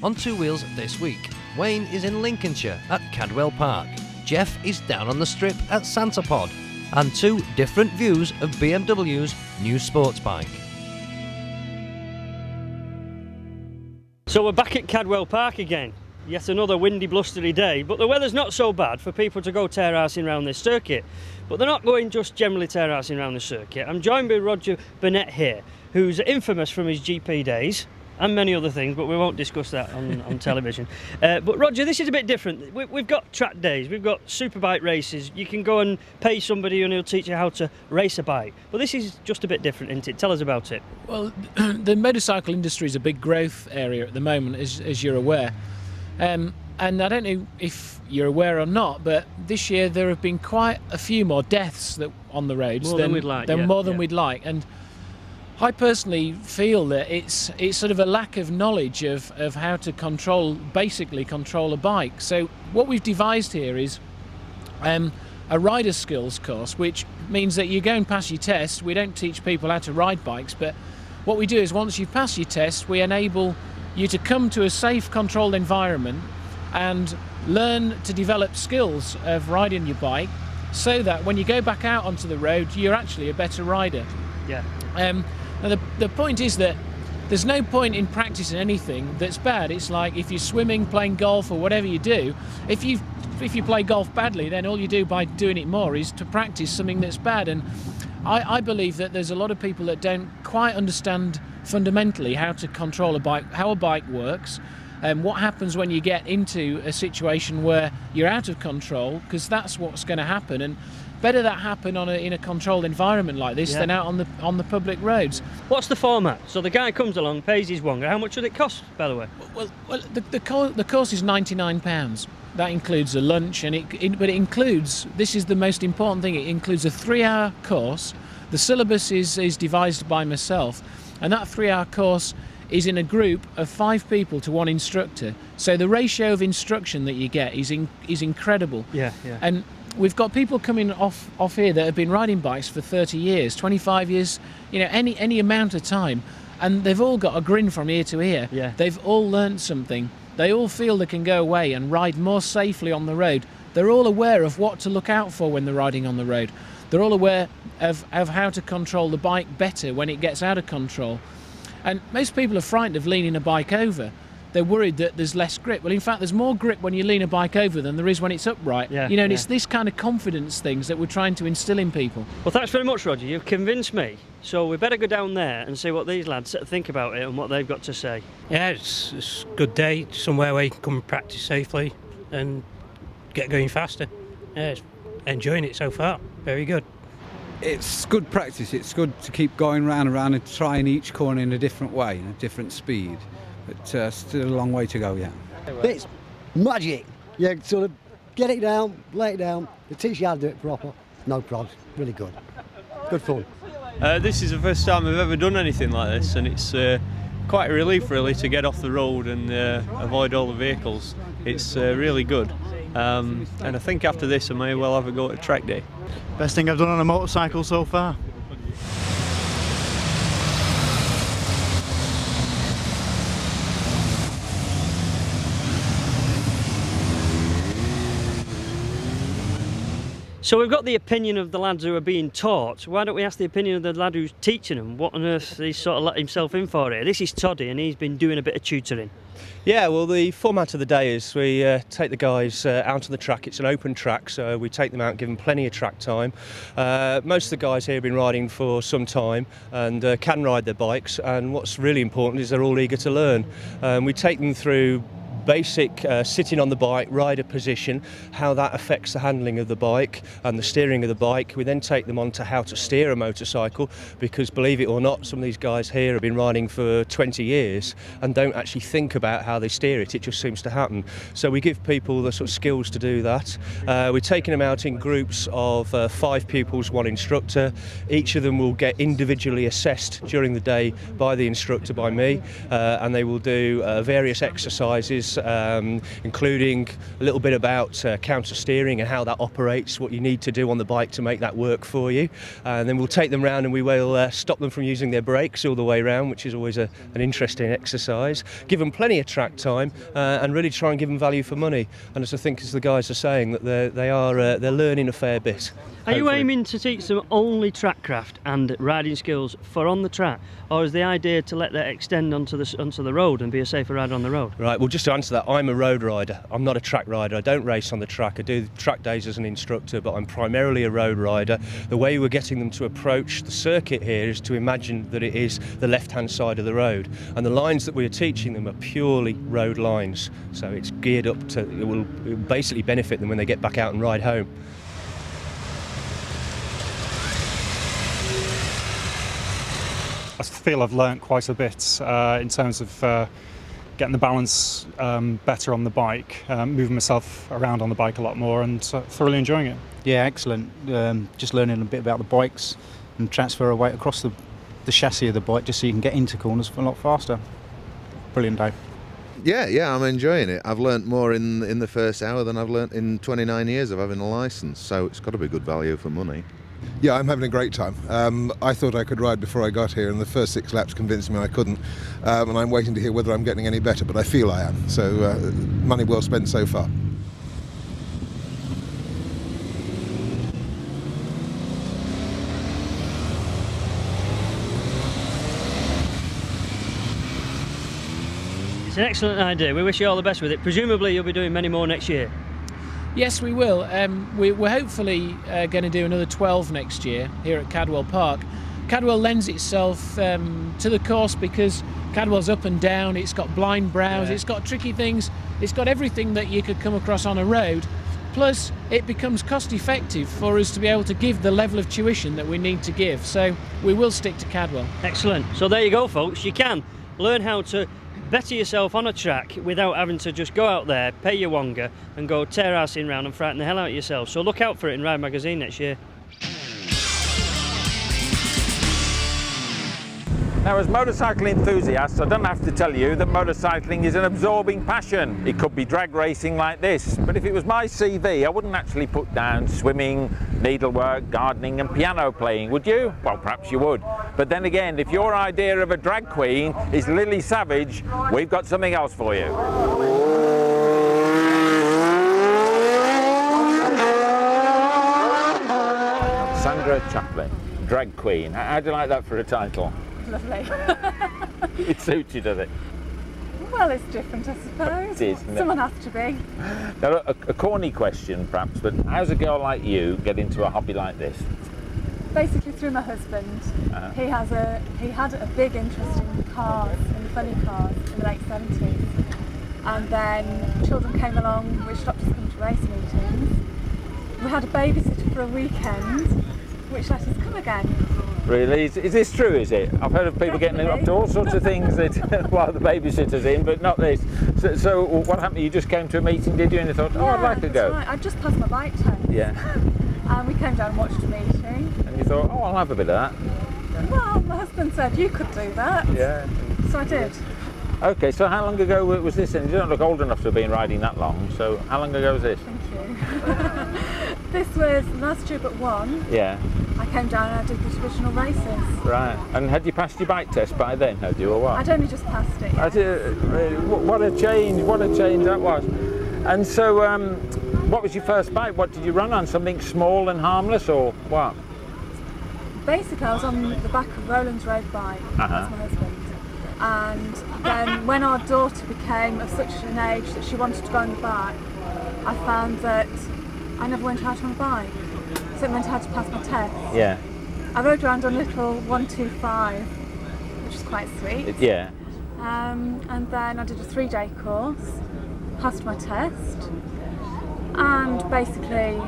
on Two Wheels this week. Wayne is in Lincolnshire at Cadwell Park. Jeff is down on the strip at Santa Pod. And two different views of BMW's new sports bike. So we're back at Cadwell Park again. Yet another windy, blustery day, but the weather's not so bad for people to go tear-housing around this circuit. But they're not going just generally tear-housing around the circuit. I'm joined by Roger Burnett here, who's infamous from his GP days, and many other things, but we won't discuss that on television. But Roger, this is a bit different. We've got track days, we've got superbike races. You can go and pay somebody and he'll teach you how to race a bike. But this is just a bit different, isn't it? Tell us about it. Well, the motorcycle industry is a big growth area at the moment, as you're aware. And I don't know if you're aware or not, but this year there have been quite a few more deaths on the roads than we'd like. We'd like. And I personally feel that it's sort of a lack of knowledge of how to basically control a bike. So what we've devised here is a rider skills course, which means that you go and pass your test. We don't teach people how to ride bikes, but what we do is once you've passed your test, we enable you to come to a safe, controlled environment and learn to develop skills of riding your bike so that when you go back out onto the road, you're actually a better rider. Yeah. And the point is that there's no point in practicing anything that's bad. It's like if you're swimming, playing golf, or whatever you do, if you play golf badly, then all you do by doing it more is to practice something that's bad. And I believe that there's a lot of people that don't quite understand fundamentally how to control a bike, how a bike works, and what happens when you get into a situation where you're out of control, because that's what's going to happen. And better that happen in a controlled environment like this than out on the public roads. What's the format? So the guy comes along, pays his wonga. How much would it cost, by the way? Well, the course is £99. That includes a lunch, but it includes, this is the most important thing, it includes a 3-hour course. The syllabus is devised by myself, and that 3-hour course is in a group of 5 people to 1 instructor. So the ratio of instruction that you get is incredible. Yeah. And we've got people coming off here that have been riding bikes for 30 years, 25 years, any amount of time, and they've all got a grin from ear to ear. Yeah. They've all learnt something. They all feel they can go away and ride more safely on the road. They're all aware of what to look out for when they're riding on the road. They're all aware of how to control the bike better when it gets out of control. And most people are frightened of leaning a bike over. They're worried that there's less grip. Well, in fact, there's more grip when you lean a bike over than there is when it's upright. And it's this kind of confidence things that we're trying to instill in people. Well, thanks very much, Roger. You've convinced me. So we better go down there and see what these lads think about it and what they've got to say. Yeah, it's a good day, somewhere where you can come and practice safely and get going faster. Yeah, enjoying it so far. Very good. It's good practice. It's good to keep going round and round and trying each corner in a different way, in a different speed. But still a long way to go yet. It's magic. You sort of get it down, lay it down, they teach you how to do it proper. No problems. Really good. Good fun. This is the first time I've ever done anything like this, and it's quite a relief really to get off the road and avoid all the vehicles. It's really good. And I think after this I may well have a go at track day. Best thing I've done on a motorcycle so far. So we've got the opinion of the lads who are being taught. Why don't we ask the opinion of the lad who's teaching them? What on earth he's sort of let himself in for here? This is Toddy, and he's been doing a bit of tutoring. Yeah, well, the format of the day is we take the guys out on the track. It's an open track, so we take them out, give them plenty of track time. Most of the guys here have been riding for some time and can ride their bikes, and what's really important is they're all eager to learn. We take them through basic sitting on the bike, rider position, how that affects the handling of the bike and the steering of the bike. We then take them on to how to steer a motorcycle, because believe it or not, some of these guys here have been riding for 20 years and don't actually think about how they steer it. It just seems to happen. So we give people the sort of skills to do that. We're taking them out in groups of 5 pupils, 1 instructor. Each of them will get individually assessed during the day by the instructor, by me, and they will do various exercises lessons, including a little bit about counter steering and how that operates, what you need to do on the bike to make that work for you. And then we'll take them round and we will stop them from using their brakes all the way round, which is always an interesting exercise. Give them plenty of track time and really try and give them value for money. And as I think as the guys are saying, that they're learning a fair bit. Are you aiming to teach them only trackcraft and riding skills for on the track, or is the idea to let that extend onto the road and be a safer rider on the road? Right, well, just to answer that, I'm a road rider. I'm not a track rider. I don't race on the track. I do track days as an instructor, but I'm primarily a road rider. The way we're getting them to approach the circuit here is to imagine that it is the left-hand side of the road, and the lines that we're teaching them are purely road lines. So it's geared up to, it will basically benefit them when they get back out and ride home. I feel I've learnt quite a bit in terms of getting the balance better on the bike, moving myself around on the bike a lot more, and thoroughly enjoying it. Yeah, excellent. Just learning a bit about the bikes and transfer a weight across the chassis of the bike just so you can get into corners a lot faster. Brilliant day. Yeah, I'm enjoying it. I've learnt more in the first hour than I've learnt in 29 years of having a licence, so it's got to be good value for money. Yeah, I'm having a great time. I thought I could ride before I got here, and the first 6 laps convinced me I couldn't. And I'm waiting to hear whether I'm getting any better, but I feel I am. So money well spent so far. It's an excellent idea. We wish you all the best with it. Presumably you'll be doing many more next year. Yes, we will. We're hopefully going to do another 12 next year here at Cadwell Park. Cadwell lends itself to the course because Cadwell's up and down, it's got blind brows, it's got tricky things, it's got everything that you could come across on a road. Plus, it becomes cost effective for us to be able to give the level of tuition that we need to give. So we will stick to Cadwell. Excellent. So there you go, folks. You can learn how to better yourself on a track without having to just go out there, pay your wonga and go tear-assing round and frighten the hell out of yourself. So look out for it in Ride Magazine next year. Now, as motorcycle enthusiasts, I don't have to tell you that motorcycling is an absorbing passion. It could be drag racing like this, but if it was my CV, I wouldn't actually put down swimming, needlework, gardening and piano playing, would you? Well, perhaps you would. But then again, if your idea of a drag queen is Lily Savage, we've got something else for you. Sandra Chaplin, drag queen. How do you like that for a title? Lovely. It suits you, does it? Well, it's different, I suppose. It is, isn't it? Someone has to be. Now, a corny question, perhaps, but how's a girl like you get into a hobby like this? Basically, through my husband. He had a big interest in cars, in funny cars, in the late 70s. And then children came along, which stopped us coming to race meetings. We had a babysitter for a weekend, which let us come again. Really? Is this true, is it? I've heard of people getting up to all sorts of things that while the babysitter's in, but not this. So what happened? You just came to a meeting, did you? And you thought, oh, I'd like to go. Right. I just passed my bike test. Yeah. And we came down and watched a meeting. And you thought, oh, I'll have a bit of that. Well, my husband said you could do that. Yeah. So I did. Okay, so how long ago was this? And you don't look old enough to have been riding that long, so how long ago was this? Thank you. This was last year but one. Yeah. I came down and I did the traditional races. Right. And had you passed your bike test by then, had you, or what? I'd only just passed it. What a change that was. And so, what was your first bike? What did you run on? Something small and harmless, or what? Basically, I was on the back of Roland's road bike. That's my husband. And then when our daughter became of such an age that she wanted to go on the bike, I found that I never went out on a bike. So it meant I had to pass my test. Yeah. I rode around on a little 125, which is quite sweet. Yeah. And then I did a 3-day course, passed my test, and basically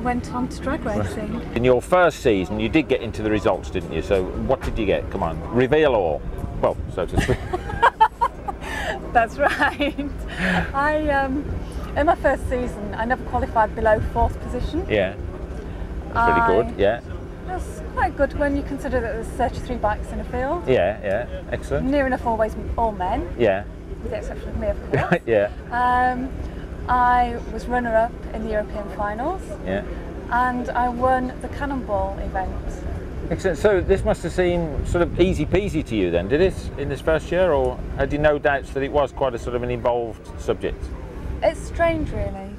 went on to drag racing. In your first season, you did get into the results, didn't you? So what did you get? Come on, reveal all. Well, so to speak. That's right. In my first season, I never qualified below 4th position. Yeah. That's pretty good, yeah. That's quite good when you consider that there's 33 bikes in a field. Yeah, yeah, excellent. Near enough always all men. Yeah. with the exception of me, of course. Yeah. I was runner-up in the European finals. Yeah. And I won the Cannonball event. Excellent. So this must have seemed sort of easy peasy to you then, did it, in this first year, or had you no doubts that it was quite a sort of an involved subject? It's strange, really.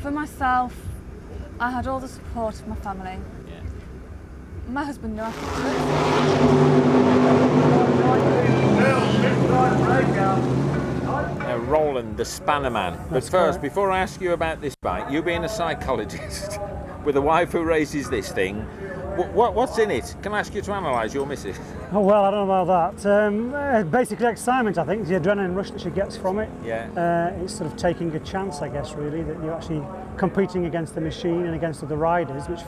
For myself, I had all the support of my family. Yeah. My husband knew after Now, Roland, the Spanner Man. But That's first, correct. before I ask you about this bike, you being a psychologist with a wife who raises this thing, what's in it? Can I ask you to analyse your missus? Oh, well, I don't know about that. Basically excitement, I think, the adrenaline rush that she gets from it. Yeah. It's sort of taking a chance, I guess, really, that you're actually competing against the machine and against other riders, which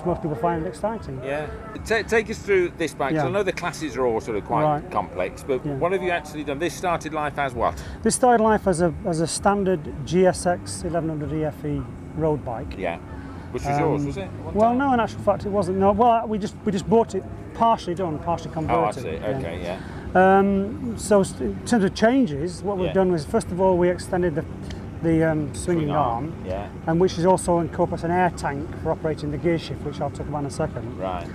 most people find exciting. Yeah. Take us through this bike, 'cause Yeah. I know the classes are all sort of quite Right. complex, but Yeah. what have you actually done? This started life as what? This started life as a standard GSX 1100 EFE road bike. Yeah. Which was yours, was it? Well, no, in actual fact, it wasn't. No, well, we just bought it partially done, partially converted. Oh, I see. Okay, yeah. So in terms of changes, what we've done was, first of all, we extended the swinging arm, yeah. and which is also incorporates an air tank for operating the gear shift, which I'll talk about in a second. Right.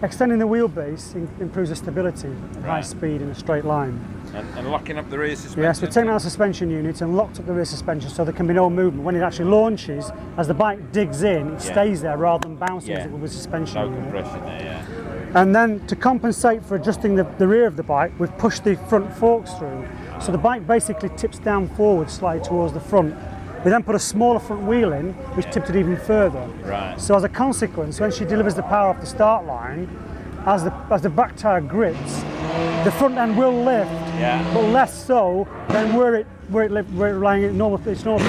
Extending the wheelbase improves the stability at high Right. speed in a straight line. And locking up the rear suspension? Yes, we've taken out the suspension unit and locked up the rear suspension so there can be no movement. When it actually launches, as the bike digs in, it Yeah. stays there rather than bouncing as Yeah. it would with suspension No unit. compression there, yeah. And then to compensate for adjusting the rear of the bike, we've pushed the front forks through. So the bike basically tips down forward slightly towards the front. We then put a smaller front wheel in, which tipped it even further. Right. So as a consequence, when she delivers the power off the start line, as the back tyre grips, the front end will lift, Yeah. but less so than where it lying at normal. It's normal.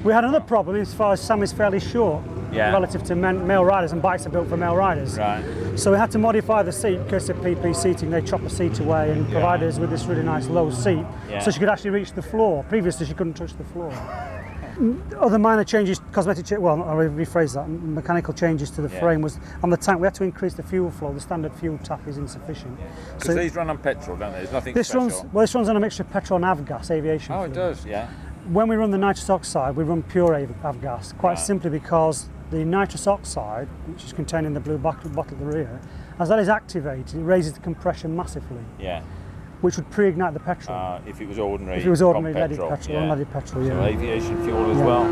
We had another problem as far as Sam is fairly short relative to male riders, and bikes are built for male riders. Right. So we had to modify the seat because of PP seating. They chop the seat away and provide us with this really nice low seat, so she could actually reach the floor. Previously, she couldn't touch the floor. Other minor changes, well, I'll rephrase that. Mechanical changes to the frame was on the tank. We had to increase the fuel flow. The standard fuel tap is insufficient. Because these run on petrol, don't they? There's nothing This special. runs on a mixture of petrol and avgas, aviation Oh, fuel. it does, yeah. When we run the nitrous oxide, we run pure avgas, quite simply because the nitrous oxide, which is contained in the blue bottle at the rear, as that is activated, it raises the compression massively, Yeah. which would pre-ignite the petrol. If it was ordinary. If it was ordinary pump leaded petrol, unleaded petrol, So yeah. aviation fuel as Yeah. well.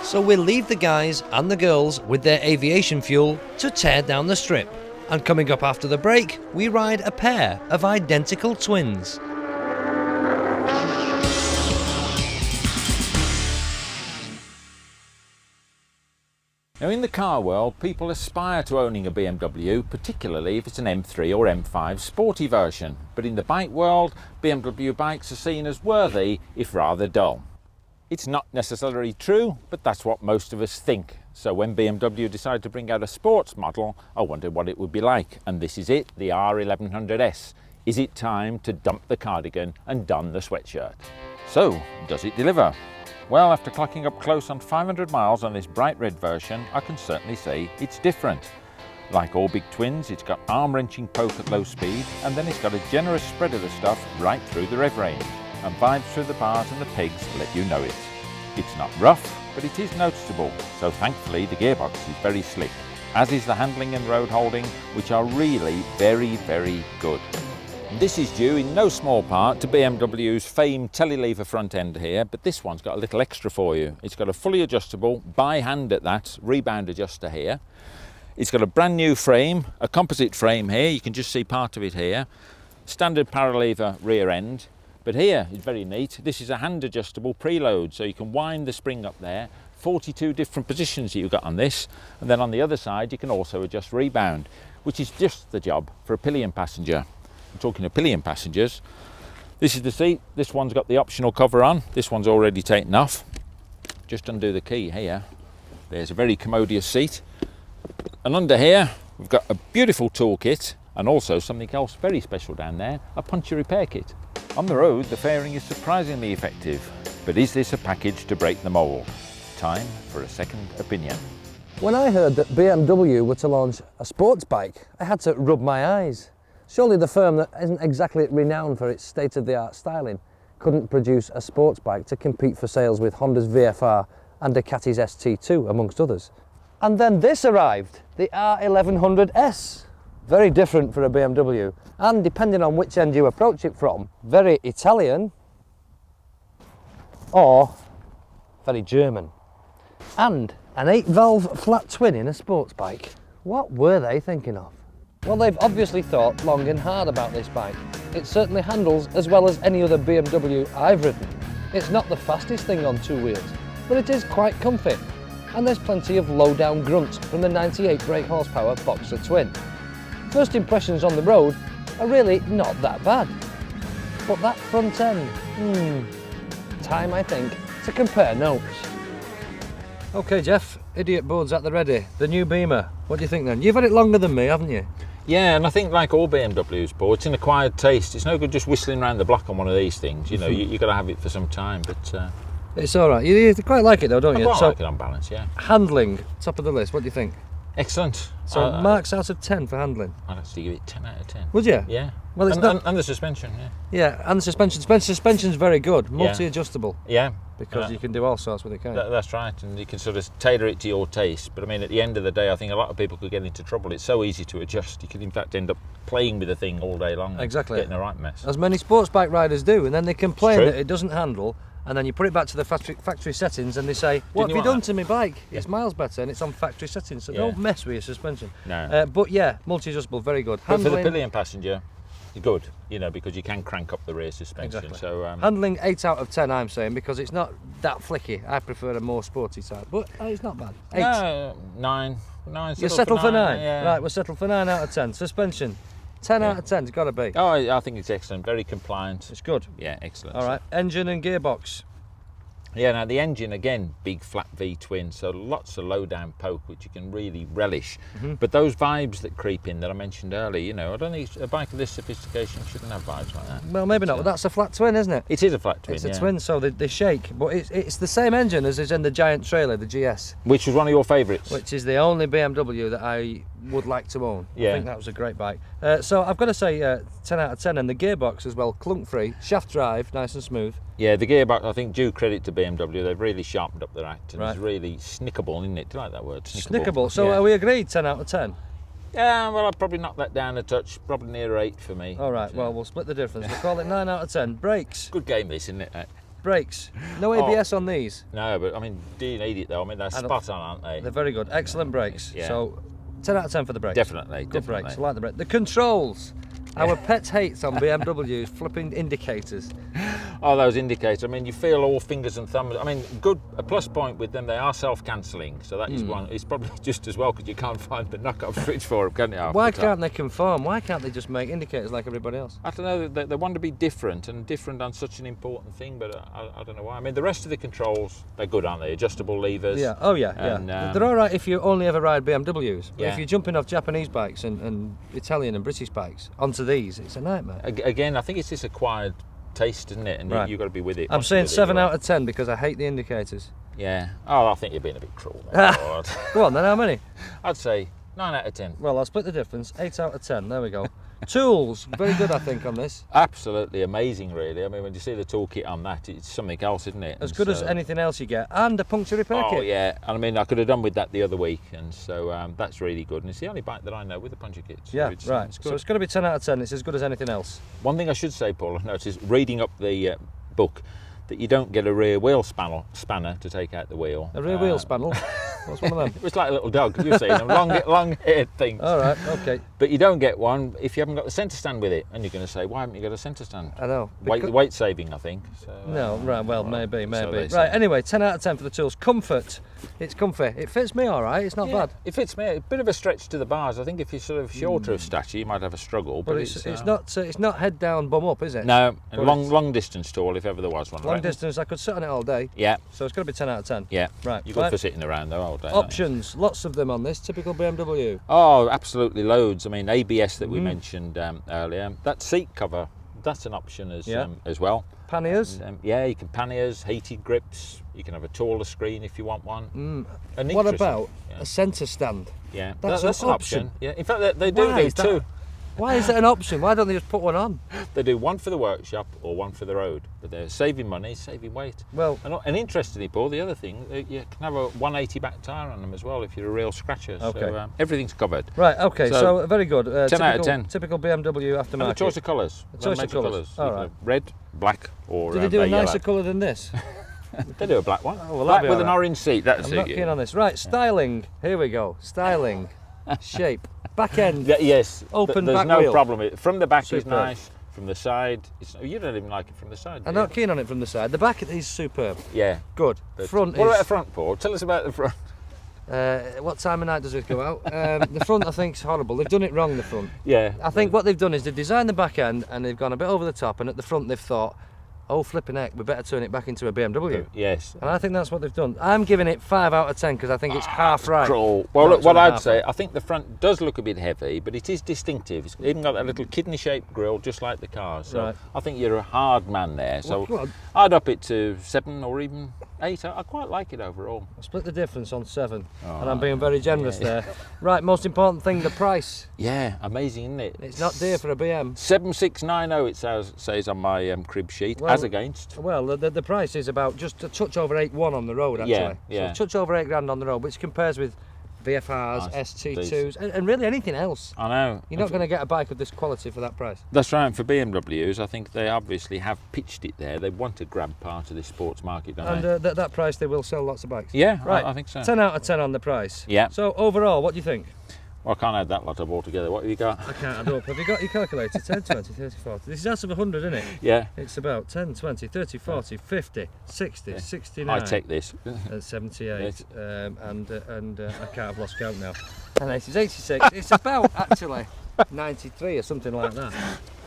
So we'll leave the guys and the girls with their aviation fuel to tear down the strip. And coming up after the break, we ride a pair of identical twins. Now, in the car world, people aspire to owning a BMW, particularly if it's an M3 or M5 sporty version. But in the bike world, BMW bikes are seen as worthy, if rather dull. It's not necessarily true, but that's what most of us think. So when BMW decided to bring out a sports model, I wondered what it would be like. And this is it, the R1100S. Is it time to dump the cardigan and don the sweatshirt? So, does it deliver? Well, after clocking up close on 500 miles on this bright red version, I can certainly say it's different. Like all big twins, it's got arm-wrenching poke at low speed, and then it's got a generous spread of the stuff right through the rev range, and vibes through the bars and the pegs let you know it. It's not rough, but it is noticeable, so thankfully the gearbox is very slick, as is the handling and road holding, which are really very, very good. This is due in no small part to BMW's famed telelever front end here, but this one's got a little extra for you. It's got a fully adjustable, by hand at that, rebound adjuster here. It's got a brand new frame, a composite frame here, you can just see part of it here. Standard paralever rear end, but here is very neat. This is a hand adjustable preload, so you can wind the spring up there. 42 different positions that you've got on this, and then on the other side you can also adjust rebound, which is just the job for a pillion passenger. I'm talking of pillion passengers. This is the seat. This one's got the optional cover on. This one's already taken off. Just undo the key here. There's a very commodious seat. And under here, we've got a beautiful toolkit and also something else very special down there, a puncture repair kit. On the road, the fairing is surprisingly effective, but is this a package to break the mould? Time for a second opinion. When I heard that BMW were to launch a sports bike, I had to rub my eyes. Surely the firm that isn't exactly renowned for its state-of-the-art styling couldn't produce a sports bike to compete for sales with Honda's VFR and Ducati's ST2, amongst others. And then this arrived, the R1100S. Very different for a BMW, and depending on which end you approach it from, very Italian or very German. And an 8-valve flat twin in a sports bike. What were they thinking of? Well, they've obviously thought long and hard about this bike. It certainly handles as well as any other BMW I've ridden. It's not the fastest thing on two wheels, but it is quite comfy. And there's plenty of low-down grunts from the 98 brake horsepower Boxer twin. First impressions on the road are really not that bad. But that front end, time I think to compare notes. Okay Jeff, idiot boards at the ready, the new Beamer. What do you think then? You've had it longer than me, haven't you? Yeah, and I think like all BMWs, Paul, it's an acquired taste. It's no good just whistling around the block on one of these things. You know, you've got to have it for some time, but... It's all right. You quite like it though, don't you? I quite like it on balance, yeah. Handling, top of the list. What do you think? Excellent. So marks out of 10 for handling. I'd actually give it 10 out of 10. Would you? Yeah. Well, it's and the suspension, yeah. Yeah, and the suspension. Suspension's very good. Multi-adjustable. Yeah. Because you can do all sorts with it, can't you? That's right, and you can sort of tailor it to your taste. But I mean, at the end of the day, I think a lot of people could get into trouble. It's so easy to adjust. You could, in fact, end up playing with the thing all day long. Exactly. Getting a right mess. As many sports bike riders do, and then they complain that it doesn't handle. And then you put it back to the factory settings and they say, what have you done to my bike? Yeah. It's miles better and it's on factory settings, so don't mess with your suspension. No. But yeah, multi-adjustable, very good. But for the pillion passenger, good, you know, because you can crank up the rear suspension. Exactly. So handling 8 out of 10, I'm saying, because it's not that flicky. I prefer a more sporty type, but it's not bad. 8. No, 9. You settle for 9? Yeah. Right, we'll settle for 9 out of 10. Suspension. 10 out of 10, it's got to be. Oh, I think it's excellent, very compliant. It's good. Yeah, excellent. All right, engine and gearbox. Yeah, now the engine, again, big flat V twin, so lots of low down poke, which you can really relish. But those vibes that creep in that I mentioned earlier, you know, I don't think a bike of this sophistication shouldn't have vibes like that. Well, maybe not, but that's a flat twin, isn't it? It is a flat twin, It's a twin, so they shake, but it's the same engine as is in the giant trailer, the GS. Which was one of your favourites. Which is the only BMW that I would like to own. Yeah. I think that was a great bike. So I've got to say 10 out of 10, and the gearbox as well, clunk free, shaft drive, nice and smooth. Yeah, the gearbox, I think, due credit to BMW, they've really sharpened up their act, and it's really snickable, isn't it? Do you like that word? Snickable. So are we agreed 10 out of 10? Yeah, well, I'd probably knock that down a touch, probably near 8 for me. All right, well, we'll split the difference. We'll call it 9 out of 10. Brakes. Good game this, isn't it? Brakes. No ABS on these. No, but I mean, do you need it though? I mean, they're spot on, aren't they? They're very good. Excellent brakes. Yeah. So 10 out of 10 for the brakes. Definitely. Good brakes. I like the brakes. The controls. Our pet hates on BMWs, flipping indicators. Oh, those indicators. I mean, you feel all fingers and thumbs. I mean, a plus point with them, they are self-cancelling. So that is one. It's probably just as well because you can't find the knockoff switch for them, can you? Why can't they conform? Why can't they just make indicators like everybody else? I don't know. They want to be different and different on such an important thing, but I don't know why. I mean, the rest of the controls, they're good, aren't they? Adjustable levers. Yeah. Oh, yeah. And, they're all right if you only ever ride BMWs. But if you're jumping off Japanese bikes and Italian and British bikes onto these, it's a nightmare. Again, I think it's this acquired taste, isn't it? And you've got to be with it. I'm saying 7 out of 10 because I hate the indicators. Yeah. Oh, I think you're being a bit cruel there. Go on then, how many? I'd say 9 out of 10. Well, I'll split the difference. 8 out of 10. There we go. Tools, very good, I think, on this. Absolutely amazing, really. I mean, when you see the toolkit on that, it's something else, isn't it? As good as anything else you get, and a puncture repair kit. Oh yeah, and I mean, I could have done with that the other week, and so that's really good. And it's the only bike that I know with a puncture kit. So yeah, it's, right. It's good. So it's got to be 10 out of 10. It's as good as anything else. One thing I should say, Paul, I've noticed reading up the book that you don't get a rear wheel spanner to take out the wheel. A rear wheel spanner? What's one of them? It's like a little dog, you've seen them, long-haired things. All right, okay. But you don't get one if you haven't got the centre stand with it. And you're going to say, why haven't you got a centre stand? I know. Weight saving, I think. So, no, right, well, maybe. So right, anyway, 10 out of 10 for the tools. Comfort. It's comfy. It fits me all right. It's not bad. It fits me. A bit of a stretch to the bars. I think if you're sort of shorter of stature, you might have a struggle. But it's not head down, bum up, is it? No, long distance tool if ever there was one. Long distance, I could sit on it all day. Yeah. So it's got to be 10 out of 10. Yeah. Right. You're good for sitting around though all day. Options, lots of them on this, typical BMW. Oh, absolutely loads. I mean, ABS that we mentioned earlier. That seat cover, that's an option as Yeah. as well. Panniers? And, yeah, you can panniers, heated grips. You can have a taller screen if you want one. And What interesting. about a centre stand? Yeah, That's that's an option. Yeah, in fact, they do Why do is that- two. Why is that an option? Why don't they just put one on? They do one for the workshop or one for the road, but they're saving money, saving weight. Well, and interestingly, Paul, the other thing, you can have a 180 back tyre on them as well if you're a real scratcher. Okay. So everything's covered. Right, okay, so very good. 10 out of 10. Typical BMW aftermarket. And a choice of colours. A choice of colours. You All can right. have red, black, or Do they do a yellow. nicer colour than this? They do a black one. Oh, well, black that'd be with all an right. orange seat. That's I'm it. not keen on this. Right, styling. Here we go. Styling. Shape. Back end. Yeah, yes. Open There's back no wheel. problem. From the back is Superb. nice. From the side, you don't even like it from the side. I'm do you? not keen on it from the side. The back is superb. Yeah. Good. But Front what is... about the front, Paul? Tell us about the front. What time of night does it go out? The front, I think, is horrible. They've done it wrong, the front. Yeah. I think what they've done is they've designed the back end and they've gone a bit over the top, and at the front they've thought, oh, flipping heck, we better turn it back into a BMW. Yes. And I think that's what they've done. I'm giving it 5 out of 10 because I think it's half right. Well, look, Not what 2.5 I'd say, right. I think the front does look a bit heavy, but it is distinctive. It's even got that little kidney-shaped grille, just like the cars. So Right. I think you're a hard man there. So Well, I'd up it to 7 or even 8. I quite like it overall. I split the difference on 7, Oh, and I'm being very generous yeah. there. Right, most important thing, the price. Yeah, amazing, isn't it? It's not dear for a BM. 7690 it says on my crib sheet, Well, as against. Well, the price is about just a touch over 8.1 on the road, actually. Yeah, yeah. So a touch over 8 grand on the road, which compares with VFRs, ST2s, and really anything else. I know. You're not going to get a bike of this quality for that price. That's right, and for BMWs, I think they obviously have pitched it there. They want to grab part of this sports market, don't And they? at that price, they will sell lots of bikes. Yeah, Right, I think so. 10 out of 10 on the price. Yeah. So overall, what do you think? Well, I can't add that lot up altogether. What have you got? I can't add up. Have you got your calculator? 10, 20, 30, 40. This is out of 100, isn't it? Yeah. It's about 10, 20, 30, 40, 50, 60, 69. I take this. 78. And I can't have lost count now. And this is 86. It's about, actually, 93 or something like that.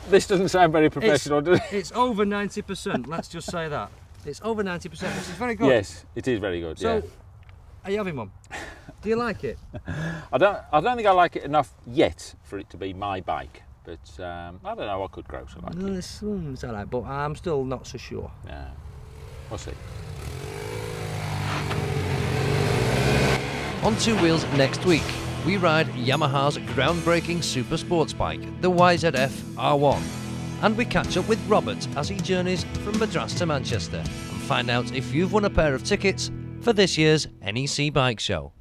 This doesn't sound very professional, does it? It's over 90%, let's just say that. It's over 90%, which is very good. Yes, it is very good, So, yeah. are you having one? Do you like it? I don't think I like it enough yet for it to be my bike, but I don't know, I could grow something like it. It's all right, but I'm still not so sure. Yeah, we'll see. On Two Wheels next week, we ride Yamaha's groundbreaking super sports bike, the YZF R1. And we catch up with Robert as he journeys from Madras to Manchester and find out if you've won a pair of tickets for this year's NEC Bike Show.